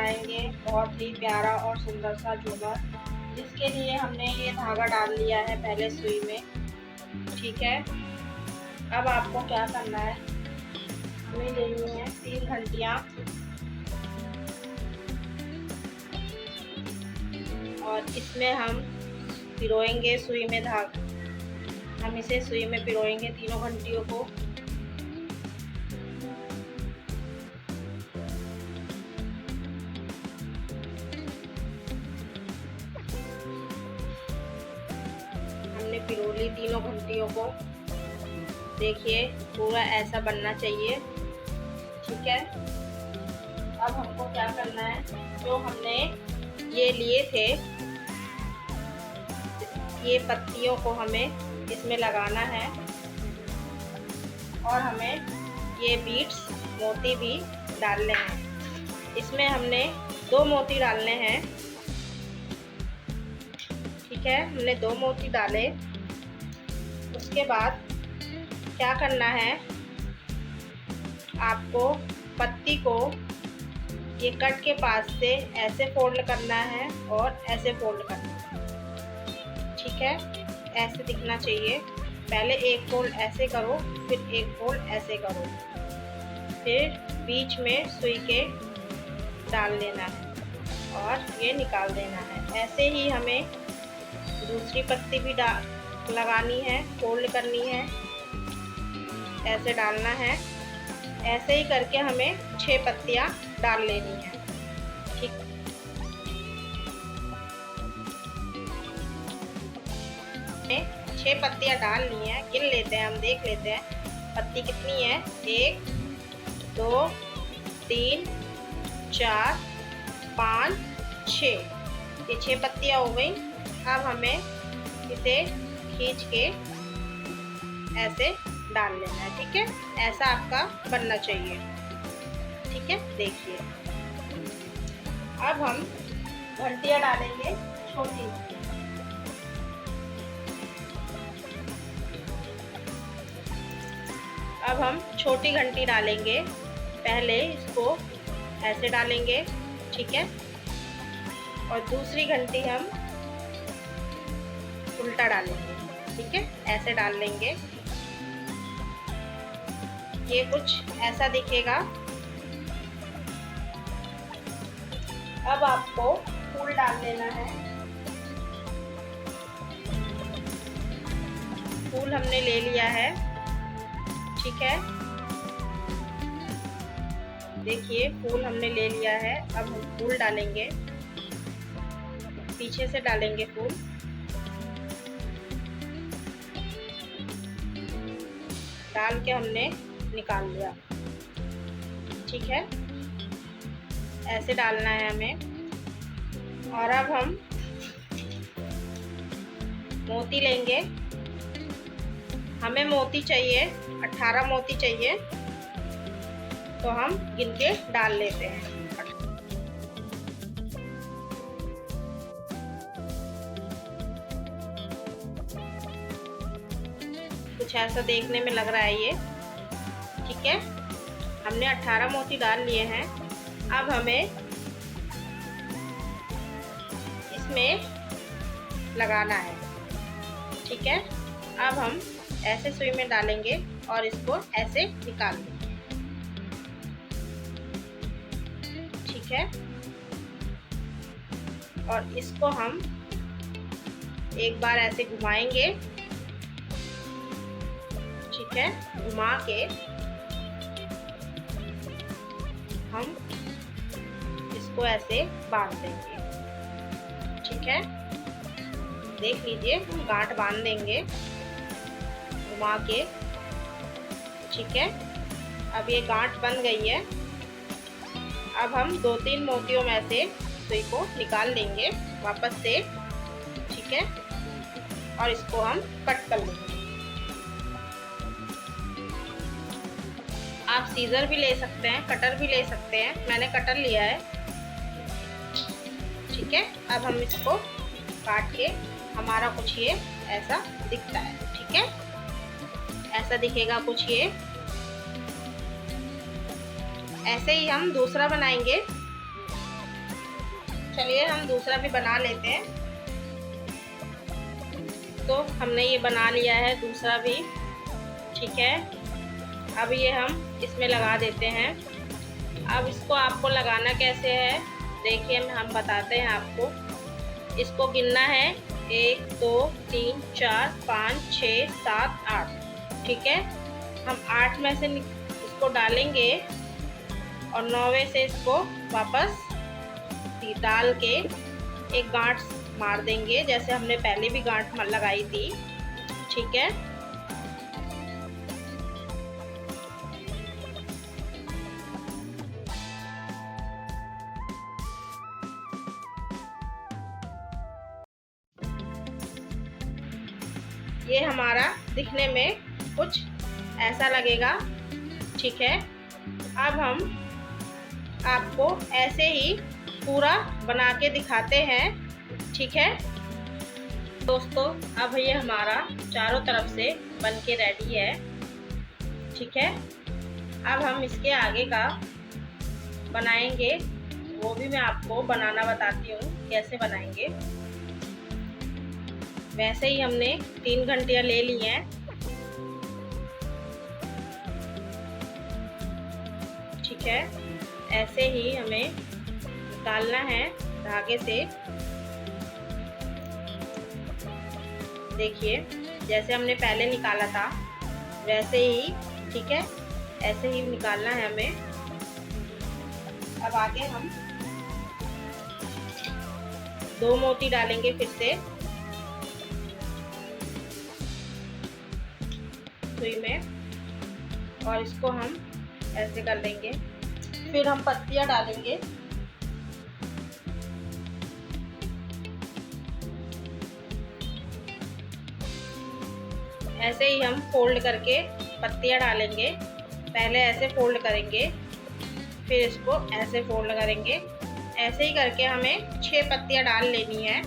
बनाएंगे बहुत ही प्यारा और सुंदर सा झूमर, जिसके लिए हमने ये धागा डाल लिया है पहले सुई में। ठीक है, अब आपको क्या करना है, हमें लेनी है 3 घंटियाँ और इसमें हम पिरोएंगे सुई में धागा। हम इसे सुई में पिरोएंगे तीनों घंटियों को। हमने पिरो ली तीनों घंटियों को। देखिए पूरा ऐसा बनना चाहिए। ठीक है, अब हमको क्या करना है, जो हमने ये लिए थे ये पत्तियों को हमें इसमें लगाना है और हमें ये बीड्स मोती भी डालने हैं। इसमें हमने 2 मोती डालने हैं। ठीक है, हमने 2 मोती डाले। उसके बाद क्या करना है, आपको पत्ती को ये कट के पास से ऐसे फोल्ड करना है और ऐसे फोल्ड करना है। ठीक है, ऐसे दिखना चाहिए। पहले एक फोल्ड ऐसे करो, फिर एक फोल्ड ऐसे करो, फिर बीच में सुई के डाल लेना है और ये निकाल देना है। ऐसे ही हमें दूसरी पत्ती भी लगानी है, फोल्ड करनी है, ऐसे डालना है। ऐसे ही करके हमें 6 पत्तियां डाल लेनी है। ठीक, हमने 6 पत्तियां डाल ली हैं। गिन लेते हैं, हम देख लेते हैं पत्ती कितनी है। 1 2 3 4 5 6, ये 6 पत्तियां हो गई। अब हमें इसे खींच के ऐसे डाल लेना है। ठीक है, ऐसा आपका बनना चाहिए। ठीक है, देखिए अब हम घंटियां डालेंगे छोटी। अब हम छोटी घंटी डालेंगे। पहले इसको ऐसे डालेंगे। ठीक है, और दूसरी घंटी हम उल्टा डालेंगे। ठीक है, ऐसे डाल लेंगे। ये कुछ ऐसा दिखेगा। अब आपको फूल डाल लेना है। फूल हमने ले लिया है। ठीक है, देखिए फूल हमने ले लिया है। अब हम फूल डालेंगे, पीछे से डालेंगे फूल। डाल के हमने निकाल लिया। ठीक है, ऐसे डालना है हमें। और अब हम मोती लेंगे। हमें मोती चाहिए 18 मोती चाहिए, तो हम गिन के डाल लेते हैं। कुछ ऐसा देखने में लग रहा है ये। ठीक है, हमने 18 मोती डाल लिए हैं। अब हमें इसमें लगाना है। ठीक है, अब हम ऐसे सुई में डालेंगे और इसको ऐसे निकाल लेंगे। ठीक है, और इसको हम एक बार ऐसे घुमाएंगे। ठीक है, घुमा के हम इसको ऐसे बांध देंगे। ठीक है, देख लीजिए गांठ बांध देंगे घुमा के। ठीक है, अब ये गांठ बन गई है। अब हम 2-3 मोतियों में से सुई को निकाल लेंगे वापस से। ठीक है, और इसको हम कट कर लेंगे। आप सीजर भी ले सकते हैं, कटर भी ले सकते हैं। मैंने कटर लिया है। ठीक है, अब हम इसको काट के हमारा कुछ ये ऐसा दिखता है। ठीक है, ऐसा दिखेगा कुछ ये। ऐसे ही हम दूसरा बनाएंगे। चलिए हम दूसरा भी बना लेते हैं। तो हमने ये बना लिया है दूसरा भी, ठीक है। अब ये हम इसमें लगा देते हैं। अब इसको आपको लगाना कैसे है देखिए, हम बताते हैं आपको। इसको गिनना है 1 2 3 4 5 6 7 8, ठीक है। हम 8 में से इसको डालेंगे और 9वें से इसको वापस डाल के एक गांठ मार देंगे, जैसे हमने पहले भी गांठ लगाई थी, ठीक है। ये हमारा दिखने में कुछ ऐसा लगेगा, ठीक है। अब हम आपको ऐसे ही पूरा बना के दिखाते हैं, ठीक है दोस्तों। अब ये हमारा चारों तरफ से बन के रेडी है, ठीक है। अब हम इसके आगे का बनाएंगे, वो भी मैं आपको बनाना बताती हूँ कैसे बनाएंगे। वैसे ही हमने 3 घंटियाँ ले ली हैं, ठीक है। ऐसे ही हमें डालना है धागे से, देखिए जैसे हमने पहले निकाला था वैसे ही, ठीक है। ऐसे ही निकालना है हमें। अब आगे हम 2 मोती डालेंगे फिर से सुई में, और इसको हम ऐसे कर लेंगे। फिर हम पत्तियां डालेंगे, ऐसे ही हम फोल्ड करके पत्तियां डालेंगे। पहले ऐसे फोल्ड करेंगे, फिर इसको ऐसे फोल्ड करेंगे। ऐसे ही करके हमें 6 पत्तियां डाल लेनी है।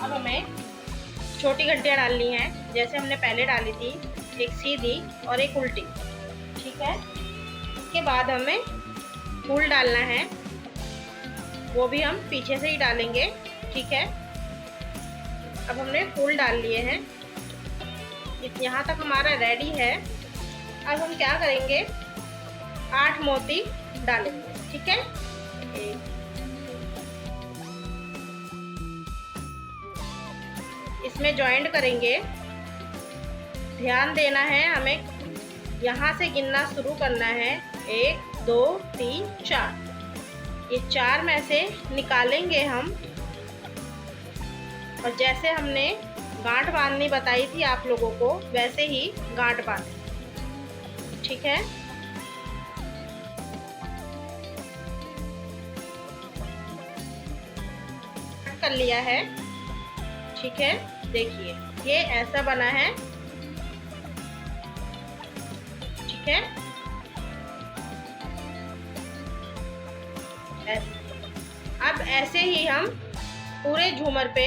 अब हमें छोटी घंटियां डालनी है, जैसे हमने पहले डाली थी, एक सीधी और एक उल्टी, ठीक है। इसके बाद हमें फूल डालना है, वो भी हम पीछे से ही डालेंगे, ठीक है। अब हमने फूल डाल लिए हैं, यहाँ तक हमारा रेडी है। अब हम क्या करेंगे, 8 मोती डालेंगे, ठीक है। इसमें जॉइंट करेंगे। ध्यान देना है, हमें यहाँ से गिनना शुरू करना है, 1 2 3 4। ये 4 में से निकालेंगे हम, और जैसे हमने गांठ बांधनी बताई थी आप लोगों को, वैसे ही गांठ बांधे, ठीक है। कर लिया है, ठीक है। देखिए ये ऐसा बना है, ठीक है। अब ऐसे ही हम पूरे झूमर पे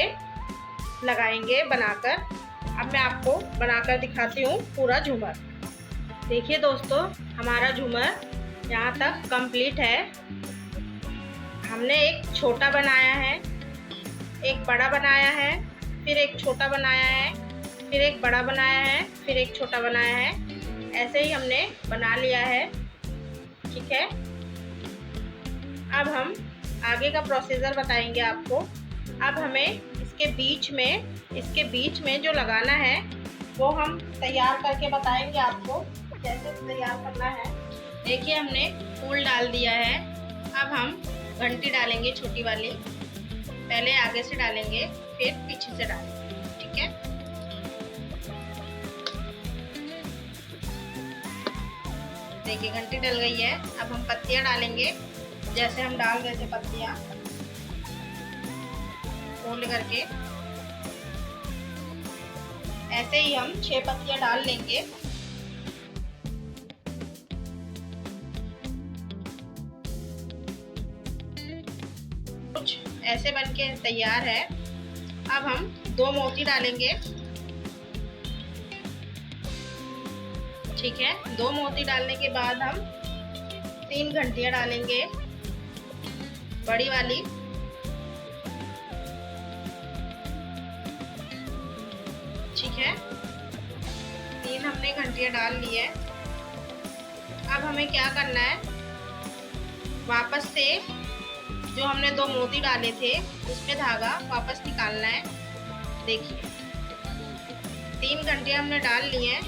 लगाएंगे बनाकर। अब मैं आपको बनाकर दिखाती हूँ पूरा झूमर। देखिए दोस्तों, हमारा झूमर यहाँ तक कंप्लीट है। हमने एक छोटा बनाया है, एक बड़ा बनाया है, फिर एक छोटा बनाया है, फिर एक बड़ा बनाया है, फिर एक छोटा बनाया है। ऐसे ही हमने बना लिया है, ठीक है। अब हम आगे का प्रोसीजर बताएंगे आपको। अब हमें इसके बीच में जो लगाना है वो हम तैयार करके बताएंगे आपको कैसे तैयार करना है। देखिए हमने फूल डाल दिया है। अब हम घंटी डालेंगे छोटी वाली, पहले आगे से डालेंगे फिर पीछे से डालेंगे, ठीक है। देखिए घंटी डल गई है। अब हम पत्तियां डालेंगे, जैसे हम डाल रहे थे पत्तियां फोल्ड करके, ऐसे ही हम 6 पत्तियां डाल लेंगे। कुछ ऐसे बनके तैयार है। अब हम 2 मोती डालेंगे, ठीक है, 2 मोती डालने के बाद हम 3 घंटियाँ डालेंगे बड़ी वाली। ठीक है, 3 हमने घंटियाँ डाल ली है। अब हमें क्या करना है, वापस से जो हमने 2 मोती डाले थे उसमें धागा वापस निकालना है। देखिए 3 घंटियाँ हमने डाल ली हैं,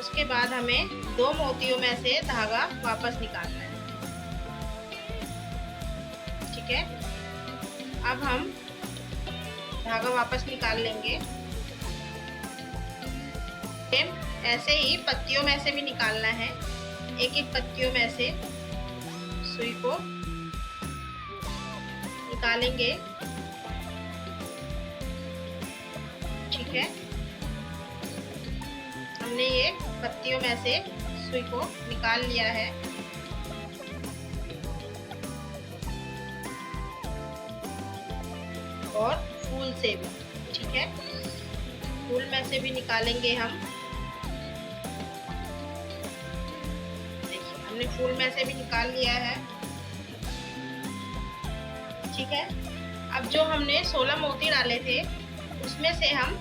उसके बाद हमें 2 मोतियों में से धागा वापस निकालना है। ठीक है, अब हम धागा वापस निकाल लेंगे। ऐसे ही पत्तियों में से भी निकालना है, एक एक पत्तियों में से सुई को निकालेंगे। ठीक है, हमने ये पत्तियों में से सुई को निकाल लिया है। और फूल से भी, ठीक है, फूल में से भी निकालेंगे हम। देखिए हमने फूल में से भी निकाल लिया है। ठीक है, अब जो हमने 16 मोती डाले थे उसमें से हम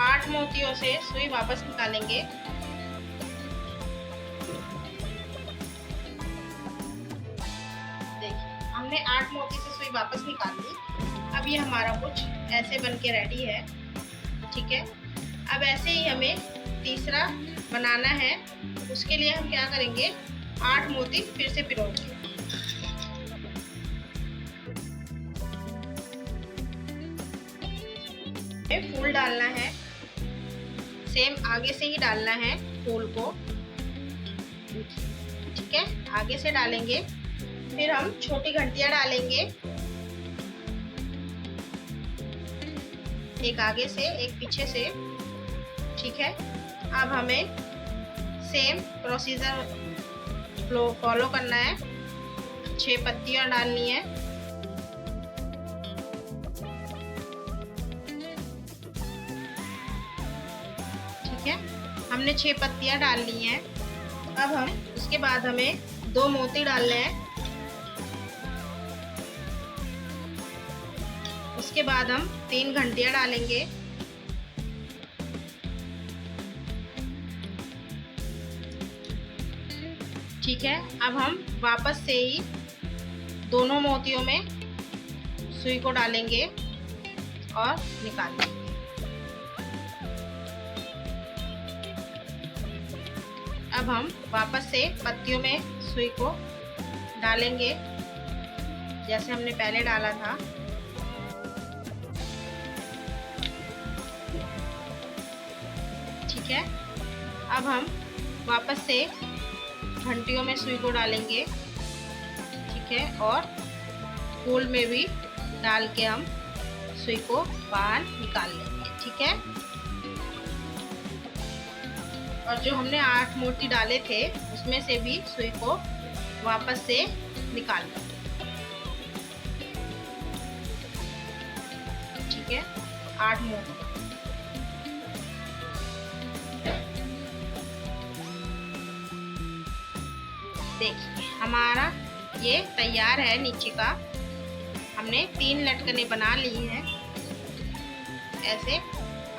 8 मोतियों से सुई वापस निकालेंगे। देखिए हमने 8 मोती से सुई वापस निकाल ली। अब ये हमारा कुछ ऐसे बन के रेडी है। ठीक है, अब ऐसे ही हमें तीसरा बनाना है। उसके लिए हम क्या करेंगे, 8 मोती फिर से पिरोएंगे। फूल डालना है, सेम आगे से ही डालना है फूल को। ठीक है, आगे से डालेंगे, फिर हम छोटी घंटियां डालेंगे, एक आगे से एक पीछे से। ठीक है, अब हमें सेम प्रोसीजर फॉलो करना है। 6 पत्तियां डालनी है। ठीक है, हमने 6 पत्तियां डाल ली हैं। अब हम उसके बाद हमें 2 मोती डालने हैं। उसके बाद हम 3 घंटियां डालेंगे। ठीक है, अब हम वापस से ही दोनों मोतियों में सुई को डालेंगे और निकाल लेंगे। अब हम वापस से पत्तियों में सुई को डालेंगे जैसे हमने पहले डाला था। ठीक है, अब हम वापस से घंटियों में सुई को डालेंगे। ठीक है, और फूल में भी डाल के हम सुई को बाहर निकाल लेंगे। ठीक है, और जो हमने 8 मोती डाले थे उसमें से भी सुई को वापस से निकाल लेंगे। ठीक है, 8 मोती। देखिए हमारा ये तैयार है। नीचे का हमने 3 लटकने बना ली हैं ऐसे।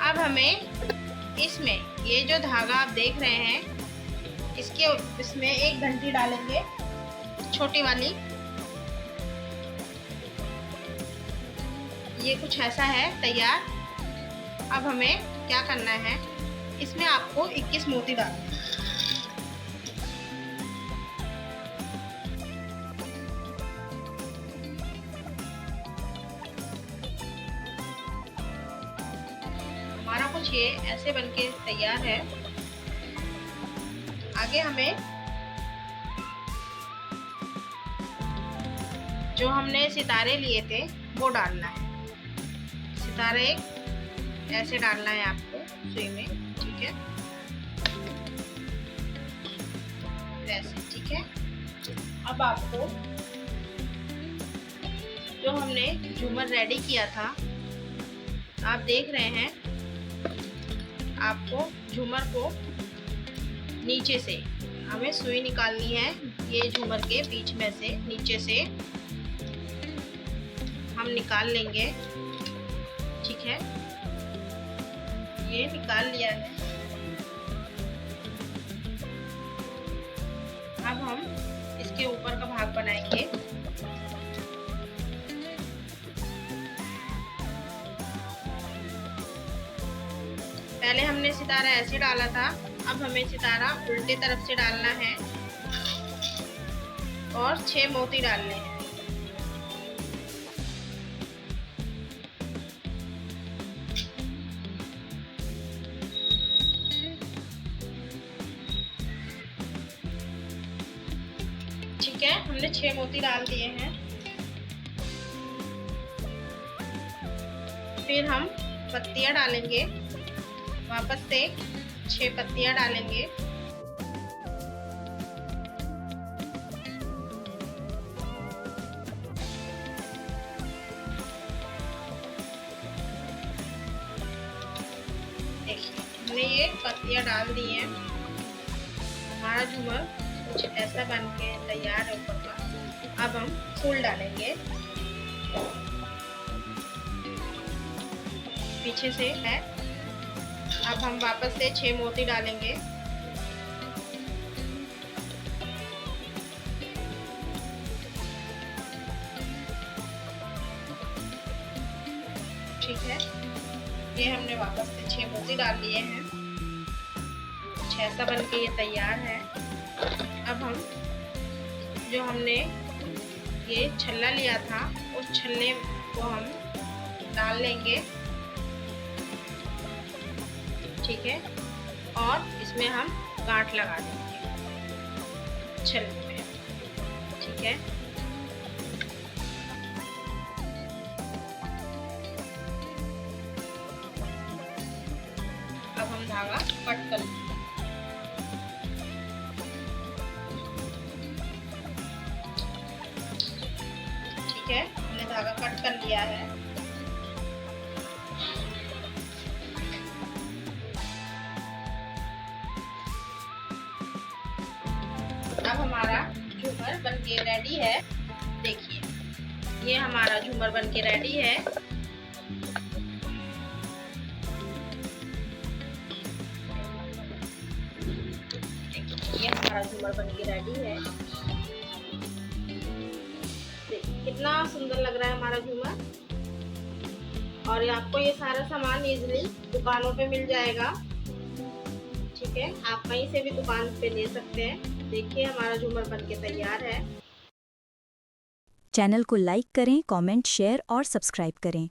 अब हमें इसमें ये जो धागा आप देख रहे हैं इसमें एक घंटी डालेंगे, छोटी वाली। ये कुछ ऐसा है तैयार। अब हमें क्या करना है, इसमें आपको 21 मोती डालने हैं। हमारा कुछ ये ऐसे बनके तैयार है। आगे हमें जो हमने सितारे लिए थे वो डालना है। सितारे ऐसे डालना है आपको सुई में। ठीक है, ऐसे। ठीक है, अब आपको जो हमने झूमर रेडी किया था आप देख रहे हैं, आपको झूमर को नीचे से हमें सुई निकालनी है, ये झूमर के बीच में से नीचे से हम निकाल लेंगे। ठीक है, ये निकाल लिया है। अब हम इसके ऊपर का भाग बनाएंगे। पहले हमने सितारा ऐसे डाला था, अब हमें सितारा उल्टे तरफ से डालना है और 6 मोती डालने हैं। ठीक है, हमने 6 मोती डाल दिए हैं। फिर हम पत्तियां डालेंगे, वापस से 6 पत्तियां डालेंगे। देखिए, हमने ये पत्तियां डाल दी हैं। हमारा झूमर कुछ ऐसा बन के तैयार है ऊपर का। अब हम फूल डालेंगे, पीछे से है। अब हम वापस से 6 मोती डालेंगे। ठीक है, ये हमने वापस से 6 मोती डाल लिए हैं। कुछ ऐसा बन के ये तैयार है। अब हम जो हमने ये छल्ला लिया था, उस छल्ले को हम डाल लेंगे। ठीक है, और इसमें हम गांठ लगा देंगे छल्ले में। ठीक है, अब हम धागा कट कर लेंगे। ठीक है, हमने धागा कट कर लिया है। अब हमारा झूमर बनके रेडी है। देखिए, ये हमारा झूमर बनके रेडी है। ये हमारा झूमर बनके रेडी है। कितना सुंदर लग रहा है हमारा झूमर। और आपको ये सारा सामान इजीली दुकानों पे मिल जाएगा। ठीक है, आप कहीं से भी दुकान पे ले सकते हैं। देखिए, हमारा झूमर बनके तैयार है। चैनल को लाइक करें, कमेंट, शेयर और सब्सक्राइब करें।